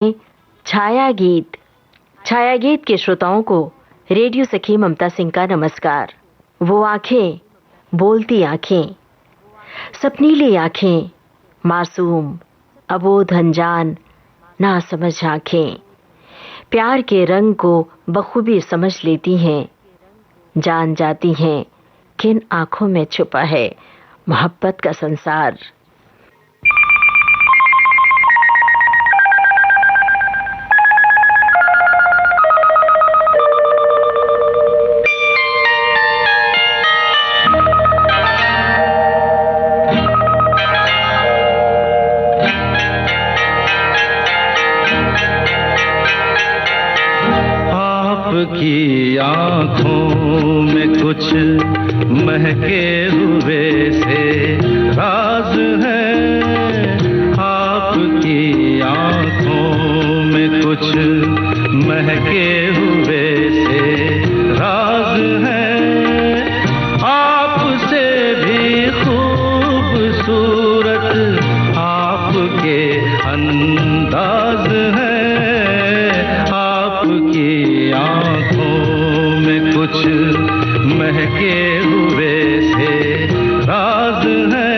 छाया गीत छाया गीत के श्रोताओं को रेडियो सखी ममता सिंह का नमस्कार। वो आंखें, बोलती आंखें, सपनीली आंखें, मासूम, अबोध, अनजान, नासमझ आंखें, प्यार के रंग को बखूबी समझ लेती हैं, जान जाती हैं किन आंखों में छुपा है मोहब्बत का संसार। आपकी आँखों में कुछ महके हुए से राज है। आपकी आँखों में कुछ महके हुए से राज है। आपसे भी खूबसूरत आपके अंदाज है। आपकी आँखों में कुछ महके हुए से राज है।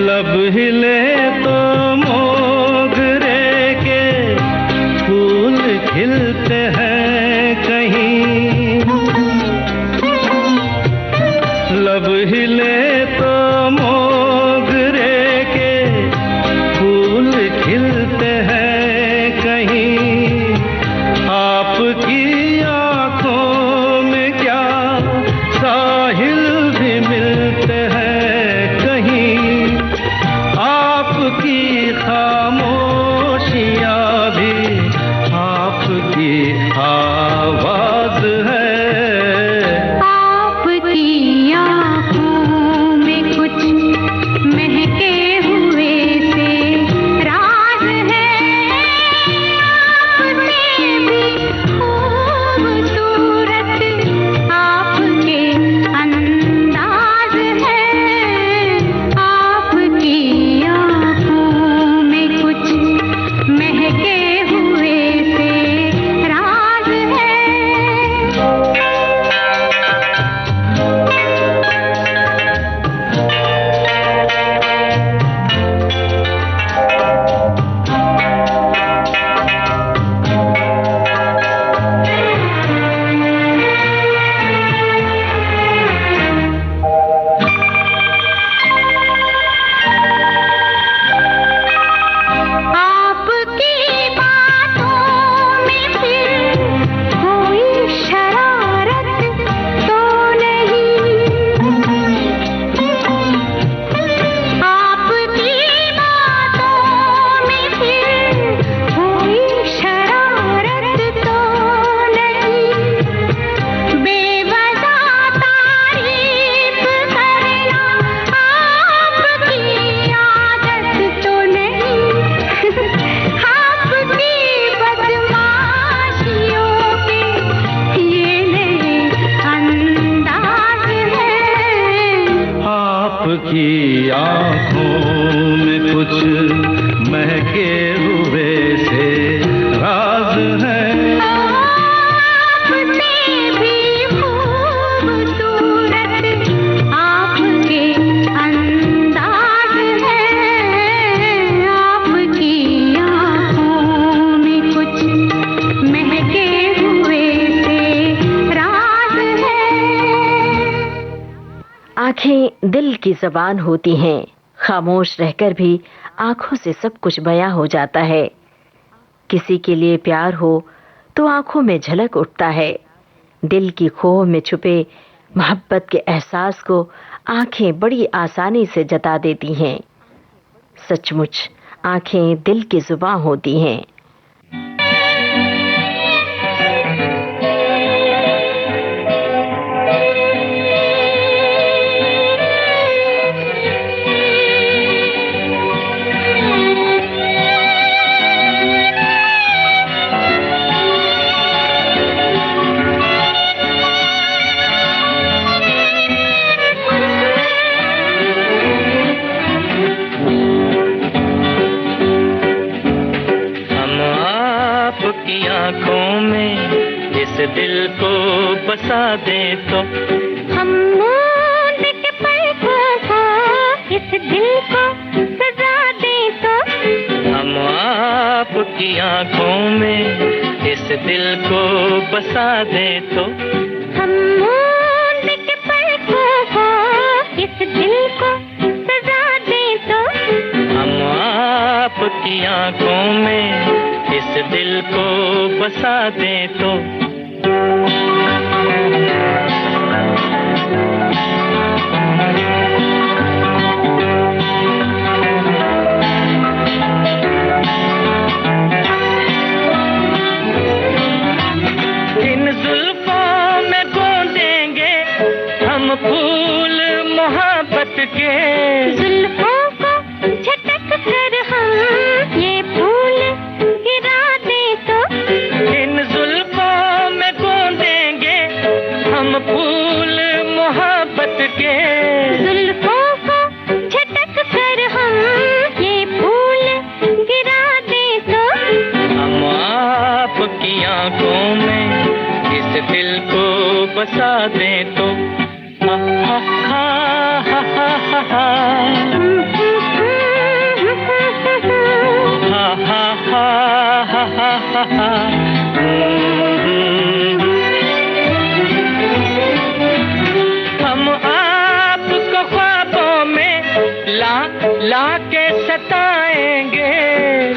लब हिले तो मोगरे के फूल खिलते हैं कहीं। लब हिले तो मोगरे के फूल खिलते हैं कहीं। आपकी आँखों में क्या साहिल भी मिलते हैं कहीं। आपकी खामोशियाँ भी आपकी आवाज है। आपकी आँखों में कुछ महके हुए से राज है। आपसे भी खूबसूरत आपके अंदाज है। आपकी आँखों में कुछ महके हुए से राज है। आपकी बातों में फिर कोई शरारत तो नहीं। आपकी बातों में फिर कोई शरारत तो नहीं। बेवजह तारीफ करना आपकी आदत तो नहीं। आपकी बदमाशियों के ये नए अंदाज है। आपकी आँखों में कुछ महके हुए से राज है। आपसे भी खूबसूरत आपके अंदाज है। आपकी आँखों में कुछ महके हुए से राज है। आंखें दिल की जबान होती हैं, खामोश रहकर भी आंखों से सब कुछ बयां हो जाता है। किसी के लिए प्यार हो तो आंखों में झलक उठता है। दिल की खोह में छुपे मोहब्बत के एहसास को आंखें बड़ी आसानी से जता देती हैं। सचमुच आंखें दिल की जुबान होती हैं। बसा दे तो हम मूंद के पलकों को इस दिल को सजा दे तो हम आपकी आंखों में इस दिल को बसा दे तो हम मूंद के पलकों को इस दिल को सजा दे तो हम आपकी आंखों में इस दिल को बसा दे तो इन जुल्फों में गोंदेंगे हम फूल मोहब्बत के जुल्फों को झटक कर हम ये फूल गिरा दे तो इन जुल्फों में गोंदेंगे हम फूल मोहब्बत के जुल्फों को झटक कर हम ये फूल गिरा दे तो हम आपकी आंखों में इस दिल को बसा दे तो हा हा हा हा हा हा हा हा हा हा हा हम आपको ख्वाबों में ला ला के सताएंगे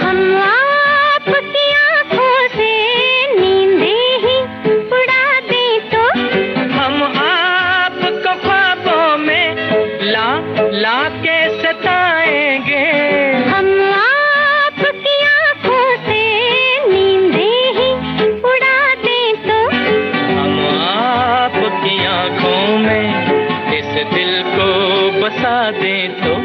हम आपकी आँखों से नींदें ही उड़ा दे तो हम आपको ख्वाबों में ला ला के सताएंगे हम आपकी आँखों से नींदें ही उड़ा दे तो हम आपकी आंखों में इस दिल को बसा दे तो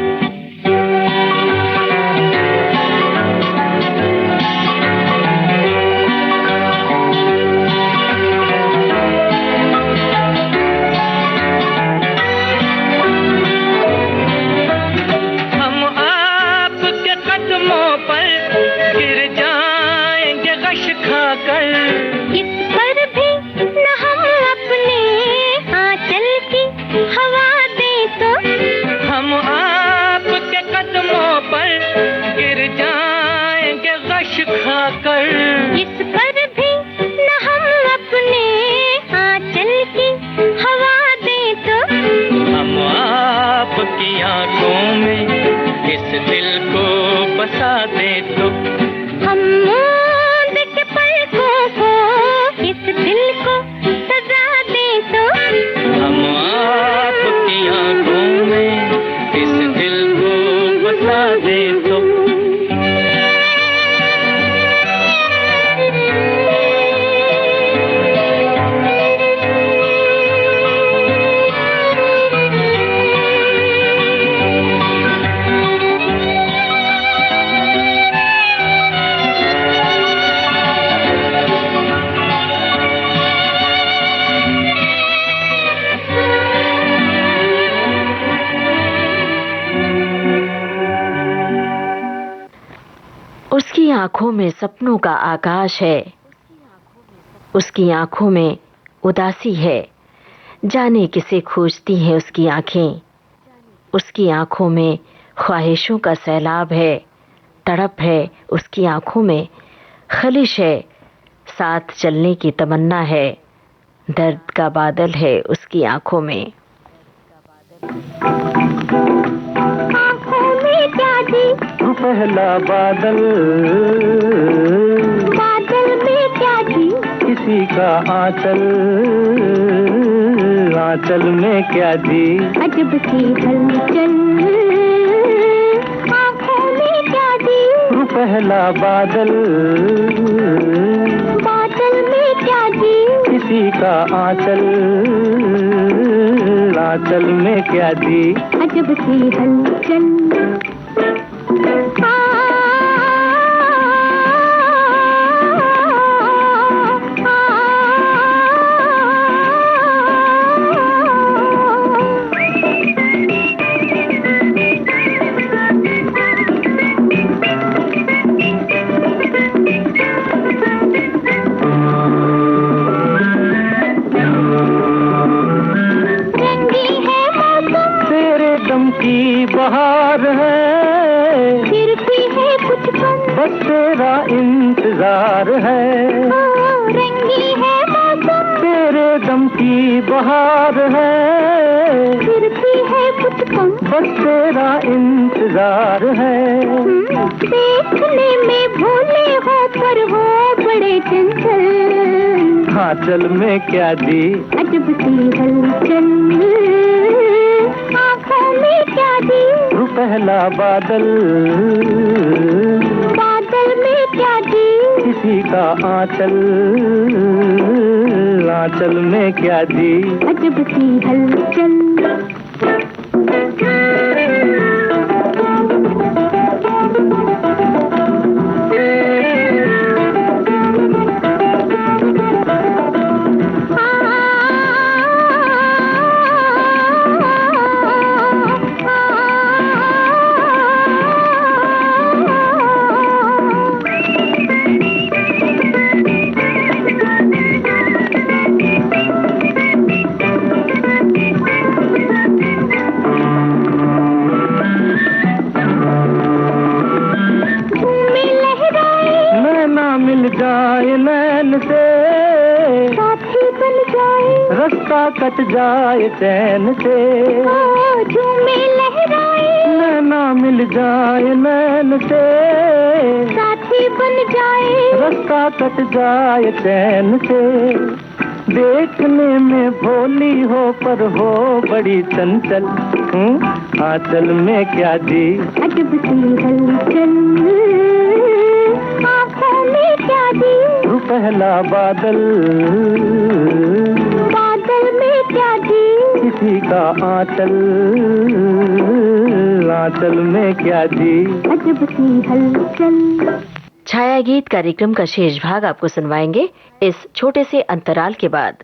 हम आपके कदमों पर गिर जाएंगे गश खाकर इस पर भी न हम अपने आंचल की हवा दे तो हम आपके कदमों पर गिर जाएंगे गश खाकर इस पर भी न हम अपने आंचल की हवा दे तो हम आपकी आंखों में इस दिल को बसा दे तो हम मूंद के पलकों को इस दिल को सजा दे तो हम आपकी आंखों में इस दिल को बसा दे तो उसकी आंखों में सपनों का आकाश है, उसकी आंखों में उदासी है, जाने किसे खोजती हैं उसकी आंखें। उसकी आंखों में ख्वाहिशों का सैलाब है, तड़प है उसकी आंखों में, खलिश है, साथ चलने की तमन्ना है, दर्द का बादल है उसकी आंखों में। आँखों में क्या जी पहला बादल बादल में क्या जी किसी का आंचल आंचल में क्या जी अजब सी हलचल आँखों में क्या जी पहला बादल बादल में क्या जी किसी का आंचल आंचल में क्या जी अजब सी हलचल बहार है, फिर भी है कुछ कम, बस तेरा इंतजार है। रंगी है मौसम, तेरे दम की बहार है, फिर भी है कुछ कम, बस तेरा इंतजार है। देखने में भोले हो पर हो बड़े चंचल, आंचल में क्या दी अजब सी हलचल, आँखों में क्या दी तू पहला बादल, बादल में क्या दी किसी का आंचल, आंचल में क्या दी अजब सी हलचल। मिल जाए नैन से, साथी बन जाए रास्ता कट जाए चैन से। झूमे लहराए नैना मिल जाए नैन से, साथी बन जाए रास्ता कट जाए चैन से। देखने में भोली हो पर हो बड़ी चंचल, आंचल में क्या दी अजब सी हलचल, आँखों में क्या दी तू पहला बादल, बादल में क्या दी किसी का आंचल, आंचल में क्या दी अजब सी हलचल। छाया गीत कार्यक्रम का शेष भाग आपको सुनवाएंगे इस छोटे से अंतराल के बाद।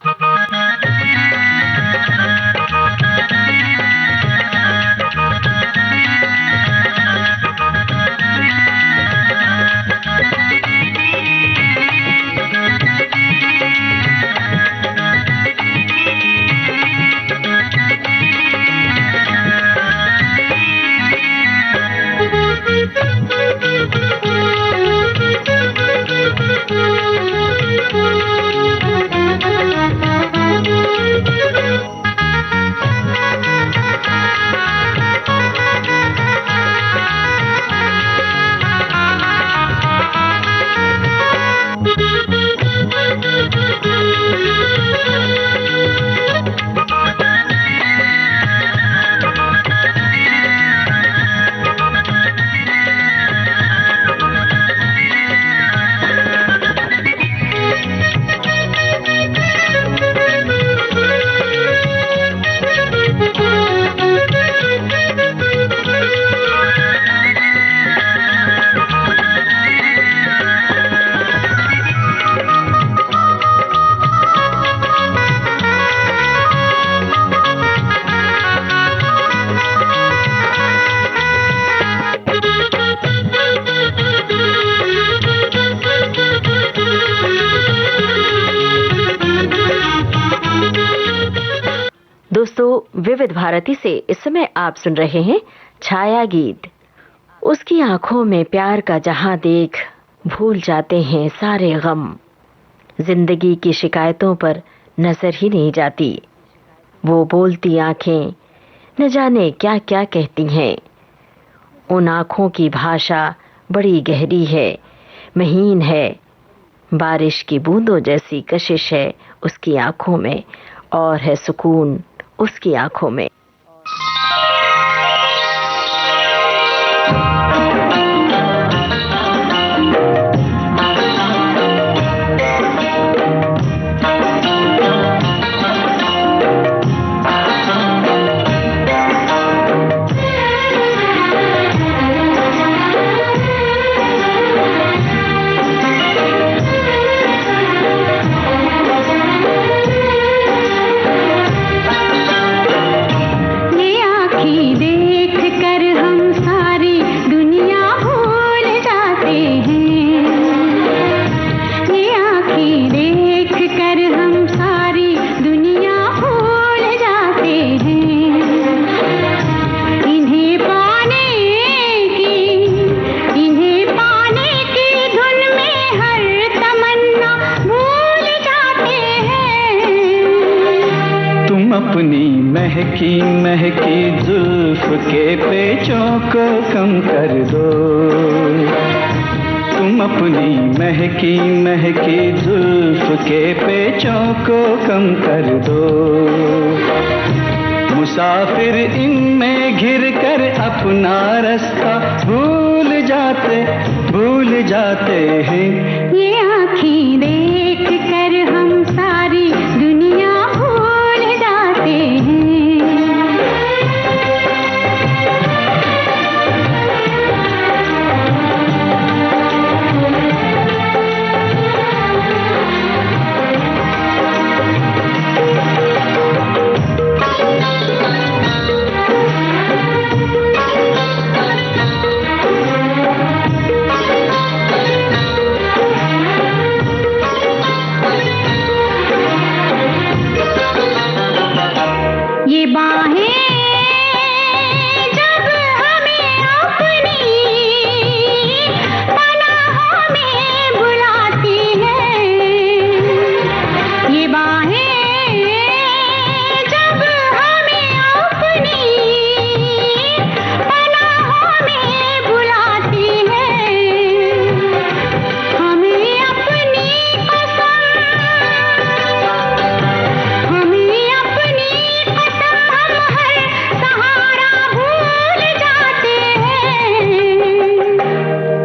दोस्तों, विविध भारती से इस समय आप सुन रहे हैं छाया गीत। उसकी आंखों में प्यार का जहां देख भूल जाते हैं सारे गम, जिंदगी की शिकायतों पर नजर ही नहीं जाती। वो बोलती आंखें न जाने क्या क्या कहती हैं। उन आंखों की भाषा बड़ी गहरी है, महीन है। बारिश की बूंदों जैसी कशिश है उसकी आंखों में, और है सुकून उसकी आंखों में। महकी महकी जुल्फ के पेचों को कम कर दो। तुम अपनी महकी महकी जुल्फ के पेचों को कम कर दो। मुसाफिर इनमें घिर कर अपना रास्ता भूल जाते हैं। ये आँखें देख कर हम सारी दुनिया भूल जाते हैं। ये बाहें जब हमें अपनी पनाहों में बुलाती हैं, ये बाहें जब हमें अपनी पनाहों में बुलाती हैं, हमें अपनी कसम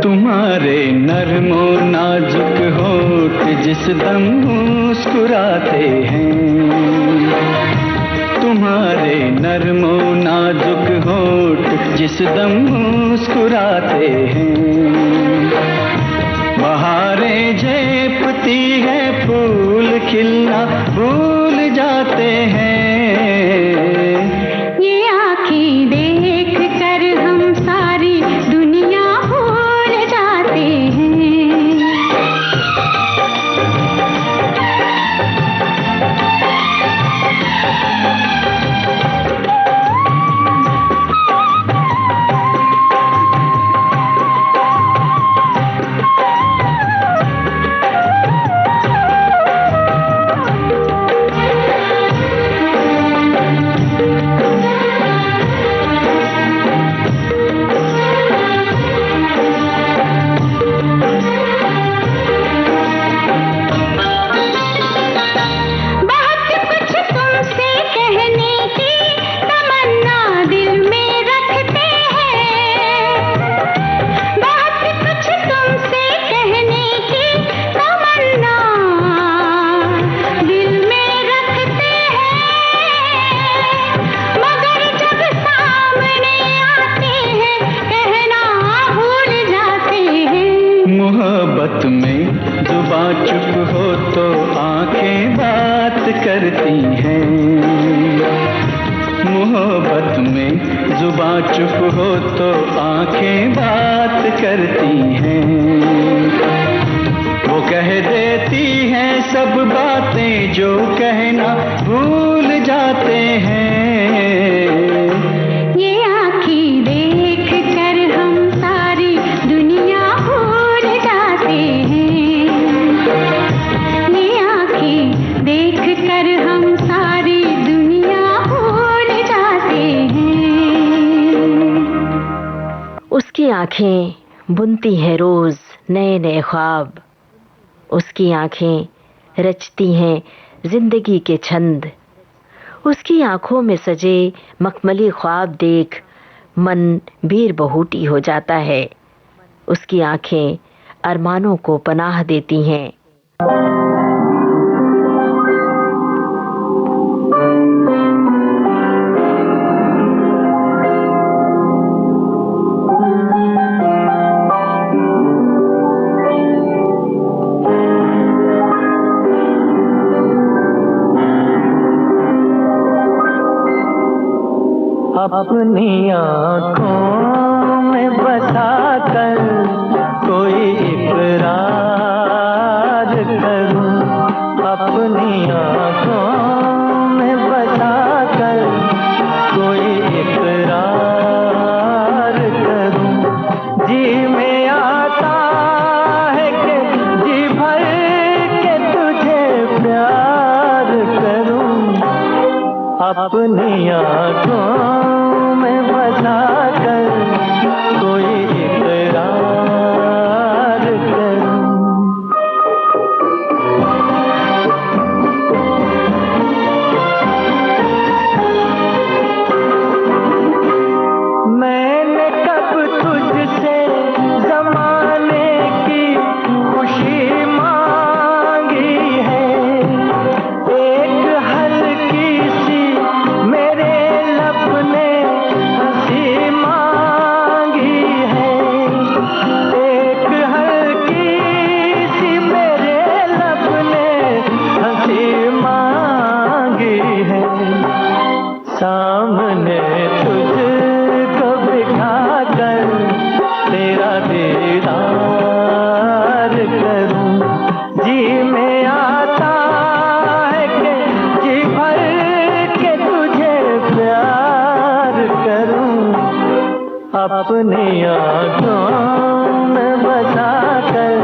तुम्हारे नर्मो नाजुक होठ जिस दम मुस्कुराते हैं। तुम्हारे नर्मो नाजुक होठ जिस दम मुस्कुराते हैं। बहारें झेपती है फूल खिलना भूल जाते हैं। ये आँखें देख कर हम सारी दुनिया भूल जाते हैं। मोहब्बत में जुबां चुप हो तो आंखें बात करती हैं। मोहब्बत में जुबां चुप हो तो आंखें बात करती हैं। वो कह देती हैं सब बातें जो कहना भूल जाते हैं। ये आँखें देख कर हम सारी दुनिया भूल जाते हैं। ये आँखें देख कर हम सारी दुनिया भूल जाते हैं। उसकी आंखें बुनती हैं रोज नए नए ख्वाब। उसकी आंखें रचती हैं जिंदगी के छंद। उसकी आंखों में सजे मखमली ख्वाब देख मन बीर बहूटी हो जाता है। उसकी आंखें अरमानों को पनाह देती हैं। अपनी आँखों में बसा कर कोई इकरार करूं। अपनी आँखों में बसा कर कोई इकरार करूं। जी में आता है कि जी भर के तुझे प्यार करूं। अपनी अपनी आँखों में बसा कर कोई इकरार करूं। मैंने कब तुझसे ज़माने की खुशी मांगी है, एक हल्की सी मेरे लब ने हंसी मांगी है, एक हल्की सी मेरे लब ने हंसी मांगी है। सामने तुझको बिठा कर तेरा दीदार करूं, जी में आता है कि जी भर के तुझे प्यार करूं, अपनी आँखों में बसा कर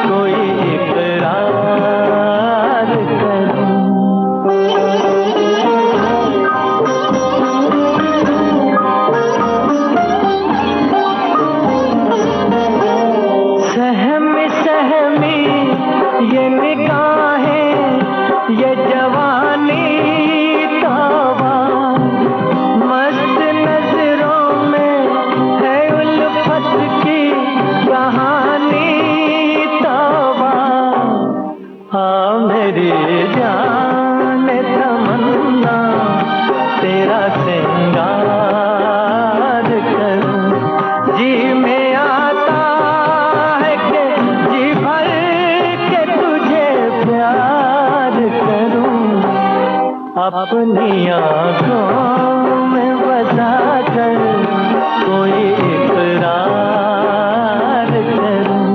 कोई इकरार करूं। सहमी सहमी ये निगाहें, ये जवानी तौबा, मस्त नजरों में है उल्फत की कहानी तौबा। हाँ मेरी जान तमन्ना तेरा श्रृंगार करूं, जी में आता है कि जी भर के तुझे प्यार करूं, अपनी आँखों में बसा कर कोई इकरार करूं।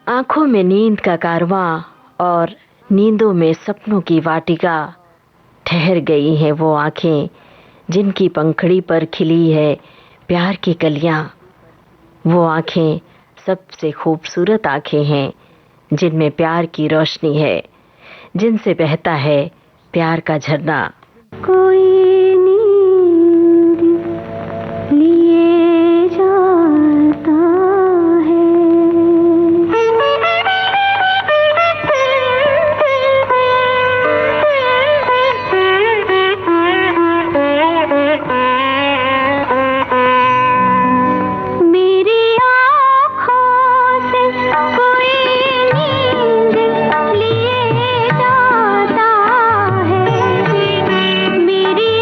आंखों में नींद का कारवां और नींदों में सपनों की वाटिका। ठहर गई हैं वो आंखें जिनकी पंखड़ी पर खिली है प्यार की कलियां। वो आंखें सबसे खूबसूरत आंखें हैं जिनमें प्यार की रोशनी है, जिनसे बहता है प्यार का झरना। कोई नींद लिए जाता है, मेरी आँखों से कोई नींद लिए जाता है, मेरी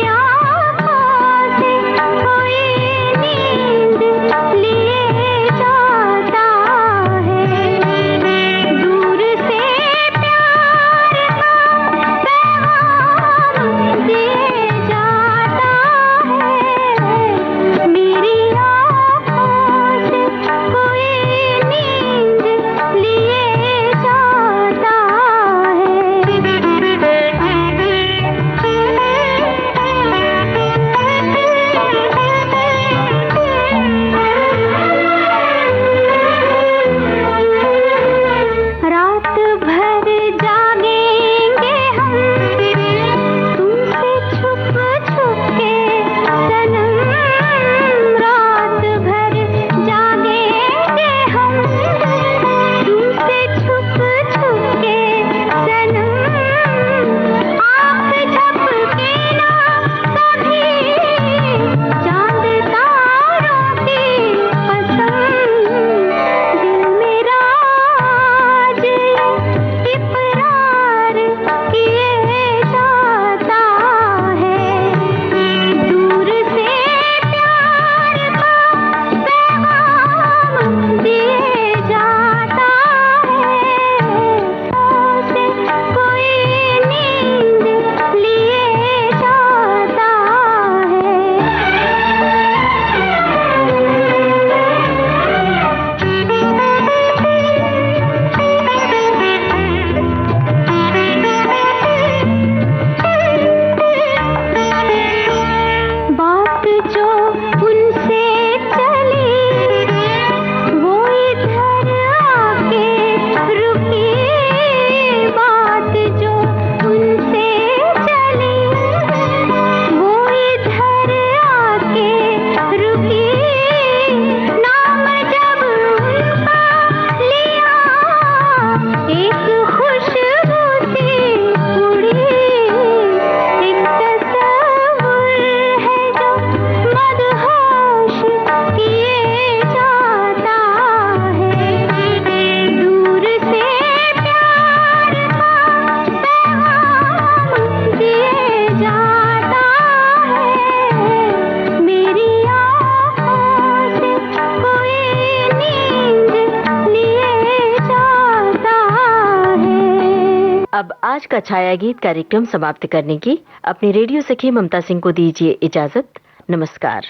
अब आज का छाया गीत कार्यक्रम समाप्त करने की अपनी रेडियो सखी ममता सिंह को दीजिए इजाजत। नमस्कार।